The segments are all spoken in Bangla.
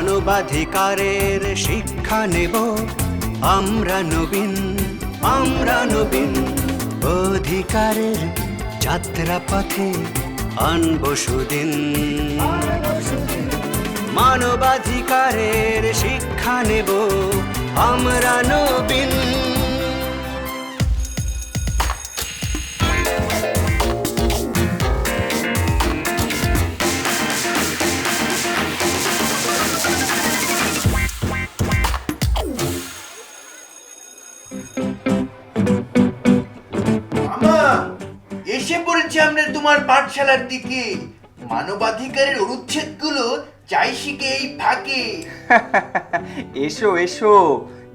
মানবাধিকারের শিক্ষা নেব আমরা নবীন অধিকারের যাত্রাপথে আনব সুদিন। মানবাধিকারের শিক্ষা নেব আমরা নবীন। এসে পড়েছি আমরা তোমার পাঠশালার দিকে। মানবাধিকারের অনুচ্ছেদগুলো চাই শিখে এই ফাঁকে। এসো এসো,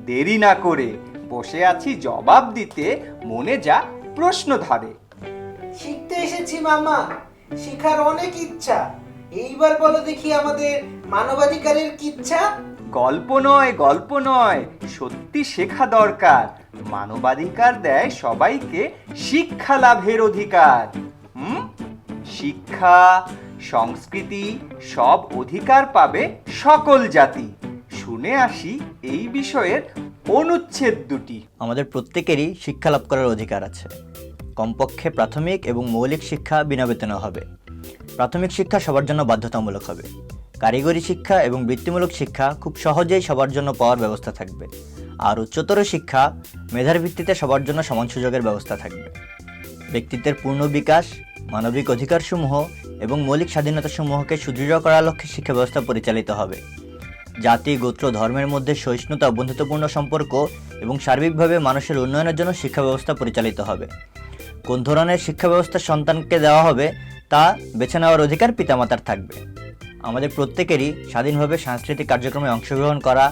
দেরি না করে বসে আছি জবাব দিতে, মনে যা প্রশ্ন ধরে। শিখতে এসেছি মামা, শেখার অনেক ইচ্ছা। এইবার বলো দেখি আমাদের মানবাধিকারের কি ইচ্ছা? গল্প নয়, সত্যি শেখা দরকার। মানবাধিকার দেয় সবাইকে শিক্ষা লাভের অধিকার। শিক্ষা, সংস্কৃতি সব অধিকার পাবে সকল জাতি। শুনে আসি এই বিষয়ের অনুচ্ছেদ দুটি। আমাদের প্রত্যেকেরই শিক্ষা লাভ করার অধিকার আছে। কমপক্ষে প্রাথমিক এবং মৌলিক শিক্ষা বিনা বেতনে হবে। প্রাথমিক শিক্ষা সবার জন্য বাধ্যতামূলক হবে। কারিগরি শিক্ষা এবং বৃত্তিমূলক শিক্ষা খুব সহজেই সবার জন্য পাওয়ার ব্যবস্থা থাকবে। আর উচ্চতর শিক্ষা মেধার ভিত্তিতে সবার জন্য সমান সুযোগের ব্যবস্থা থাকবে। ব্যক্তিত্বের পূর্ণ বিকাশ, মানবিক অধিকারসমূহ এবং মৌলিক স্বাধীনতাসমূহকে সুদৃঢ় করার লক্ষ্যে শিক্ষা ব্যবস্থা পরিচালিত হবে। জাতি, গোত্র, ধর্মের মধ্যে সহিষ্ণুতা, বন্ধুত্বপূর্ণ সম্পর্ক এবং সার্বিকভাবে মানুষের উন্নয়নের জন্য শিক্ষা ব্যবস্থা পরিচালিত হবে। কোন ধরনের শিক্ষা ব্যবস্থা সন্তানকে দেওয়া হবে তা বেছে নেওয়ার অধিকার পিতামাতার থাকবে। আমাদের প্রত্যেকেরই স্বাধীনভাবে সাংস্কৃতিক কার্যক্রমে অংশগ্রহণ করা,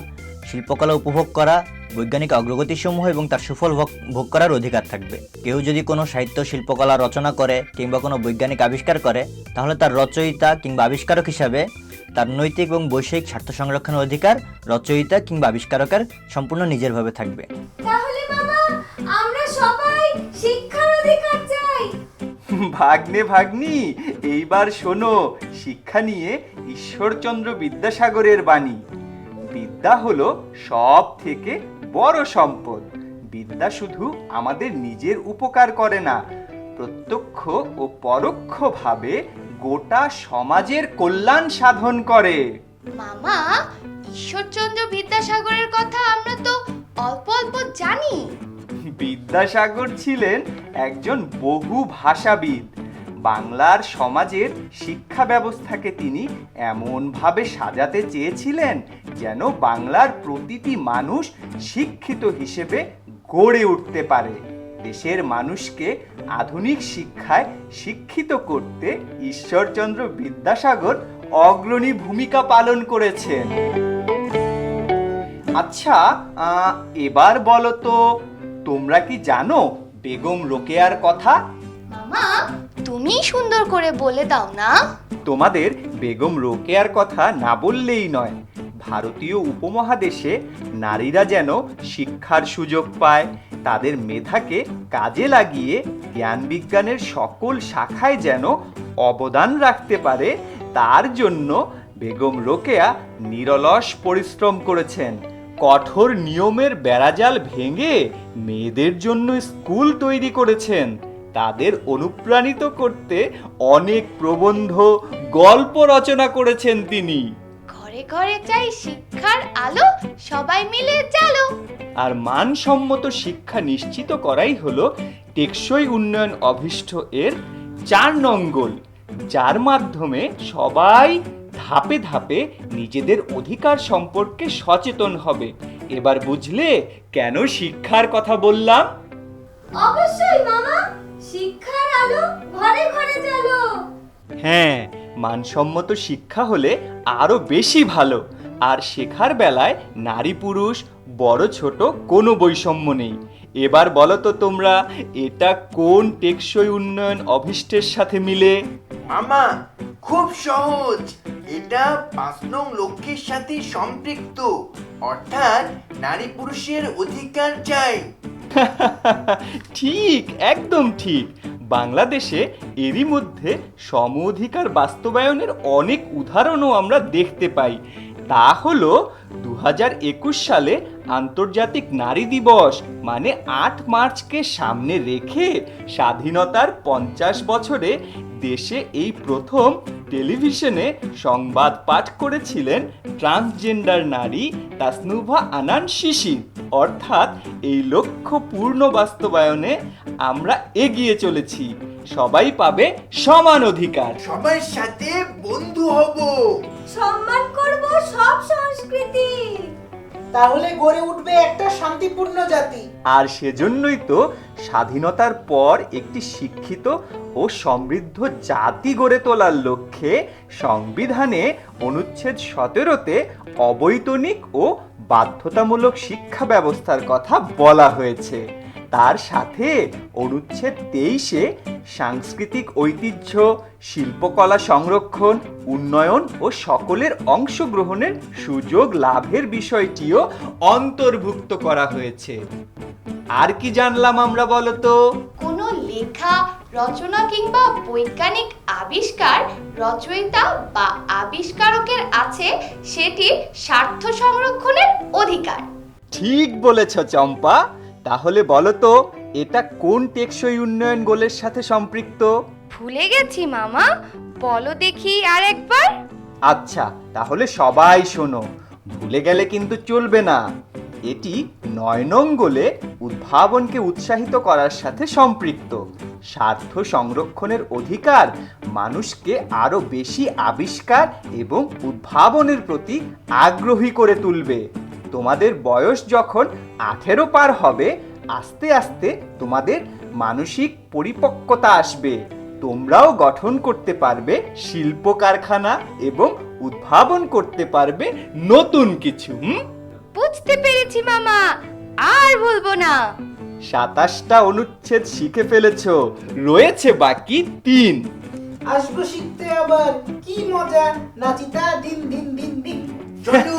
শিল্পকলা উপভোগ করা, বৈজ্ঞানিক অগ্রগতিসমূহ এবং তার সুফল ভোগ করার অধিকার থাকবে। কেউ যদি কোনো সাহিত্য, শিল্পকলা রচনা করে কিংবা কোনো বৈজ্ঞানিক আবিষ্কার করে, তাহলে তার রচয়িতা কিংবা আবিষ্কারক হিসাবে তার নৈতিক এবং বৈষয়িক স্বার্থ সংরক্ষণের অধিকার রচয়িতা কিংবা আবিষ্কারকের সম্পূর্ণ নিজেরভাবে থাকবে। তাহলে মামা, আমরা সবাই শিক্ষার অধিকার চাই। ভাগ্নি, এইবার শোনো শিক্ষা নিয়ে ঈশ্বরচন্দ্র বিদ্যাসাগরের বাণী। বিদ্যা হলো সব থেকে বড় সম্পদ। বিদ্যা শুধু আমাদের নিজের উপকার করে না, প্রত্যক্ষ ও পরোক্ষভাবে গোটা সমাজের কল্যাণ সাধন করে। মামা, ঈশ্বরচন্দ্র বিদ্যাসাগরের কথা আমরা তো অল্প অল্প জানি। বিদ্যাসাগর ছিলেন একজন বহু ভাষাবিদ। বাংলার সমাজের শিক্ষা ব্যবস্থাকে তিনি এমনভাবে সাজাতে চেয়েছিলেন যেন বাংলার প্রতিটি মানুষ শিক্ষিত হিসেবে গড়ে উঠতে পারে। দেশের মানুষকে আধুনিক শিক্ষায় শিক্ষিত করতে ঈশ্বরচন্দ্র বিদ্যাসাগর অগ্রণী ভূমিকা পালন করেছেন। আচ্ছা, এবার বলো তো, তোমরা কি জানো বেগম রোকেয়ার কথা? মামা, তুমি সুন্দর করে বলে দাও না। তোমাদের বেগম রোকেয়ার কথা না বললেই নয়। ভারতীয় উপমহাদেশে নারীরা যেন শিক্ষার সুযোগ পায়, তাদের মেধাকে কাজে লাগিয়ে জ্ঞান বিজ্ঞানের সকল শাখায় যেন অবদান রাখতে পারে, তার জন্য বেগম রোকেয়া নিরলস পরিশ্রম করেছেন। কঠোর নিয়মের বেড়াজাল ভেঙে মেয়েদের জন্য স্কুল তৈরি করেছেন। তাদের অনুপ্রাণিত করতে অনেক প্রবন্ধ, গল্প রচনা করেছেন তিনি। ঘরে ঘরে চাই শিক্ষার আলো, সবাই মিলে চালো। আর মানসম্মত শিক্ষা নিশ্চিত করাই হলো টেকসই উন্নয়ন অভিষ্ট এর 4 নং গোল, যার মাধ্যমে সবাই ধাপে ধাপে নিজেদের অধিকার সম্পর্কে সচেতন হবে। এবার বুঝলে কেন শিক্ষার কথা বললাম? অবশ্যই মামা, শিক্ষার আলো ঘরে ঘরে জ্বালো। হ্যাঁ, মানসম্মত শিক্ষা হলে আরো বেশি ভালো। আর শেখার বেলায় নারী পুরুষ, বড় ছোট কোনো বৈষম্য নেই। এবার বলো তো তোমরা, এটা কোন টেকসই উন্নয়ন অভিষ্টের সাথে মিলে? মামা, খুব সহজ। এটা 5 নং লক্ষ্যের সাথে সম্পৃক্ত, অর্থাৎ নারী পুরুষের অধিকার চাই। ঠিক, একদম ঠিক। বাংলাদেশে এরই মধ্যে সম অধিকার বাস্তবায়নের অনেক উদাহরণও আমরা দেখতে পাই। তা হলো 2021 সালে আন্তর্জাতিক নারী দিবস মানে 8 মার্চকে সামনে রেখে স্বাধীনতার 50 বছরে দেশে এই প্রথম টেলিভিশনে সংবাদ পাঠ করেছিলেন ট্রান্সজেন্ডার নারী তাসনুভা আনান শিশির। অর্থাৎ এই লক্ষ্য পূর্ণ বাস্তবায়নে আমরা এগিয়ে চলেছি। সবাই পাবে সমান অধিকার। সবার সাথে বন্ধু হব। সম্মান করব সব সংস্কৃতি। তাহলে গড়ে উঠবে একটা শান্তিপূর্ণ জাতি। আর সেজন্যই তো স্বাধীনতার পর একটি শিক্ষিত ও সমৃদ্ধ জাতি গড়ে তোলার লক্ষ্যে সংবিধানে অনুচ্ছেদ 17-তে অবৈতনিক ও বাধ্যতামূলক শিক্ষা ব্যবস্থার কথা বলা হয়েছে। তার সাথে অনুচ্ছেদ 23-এ সাংস্কৃতিক ঐতিহ্য, শিল্পকলা সংরক্ষণ, উন্নয়ন ও সকলের অংশগ্রহণের সুযোগ লাভের বিষয়টিও অন্তর্ভুক্ত করা হয়েছে। আর কি জানলাম আমরা বলো তো? কোনো লেখা, রচনা কিংবা বৈজ্ঞানিক আবিষ্কার রচয়িতা বা আবিষ্কারকের আছে সেটির স্বার্থ সংরক্ষণের অধিকার। ঠিক বলেছ চম্পা। তাহলে বলো তো এটা কোন টেকসই উন্নয়ন গোলের সাথে সম্পৃক্ত? ভুলে গেছি মামা, বলো দেখি আরেকবার। আচ্ছা, তাহলে সবাই শোনো, ভুলে গেলে কিন্তু চলবে না। এটি 9 নং গোলে উদ্ভাবনকে উৎসাহিত করার সাথে সম্পৃক্ত। স্বার্থ সংরক্ষণের অধিকার মানুষকে আরো বেশি আবিষ্কার এবং উদ্ভাবনের প্রতি আগ্রহী করে তুলবে। তোমাদের বয়স যখন 18 পার হবে, আস্তে আস্তে তোমাদের মানসিক পরিপক্কতা আসবে। তোমরাও গঠন করতে পারবে শিল্প কারখানা এবং উদ্ভাবন করতে পারবে নতুন কিছু। বুঝতে পেরেছি মামা, আর বলবো না। 27টা অনুচ্ছেদ শিখে ফেলেছো, রয়েছে বাকি 3। আসবো শিখতে আবার, কি মজা, নাচিতা দিন দিন দিন দিন। চলো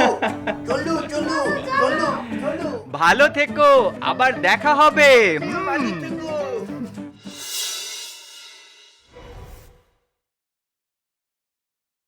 চলো চলো চলো চলো। ভালো থেকো, আবার দেখা হবে। বাড়িতে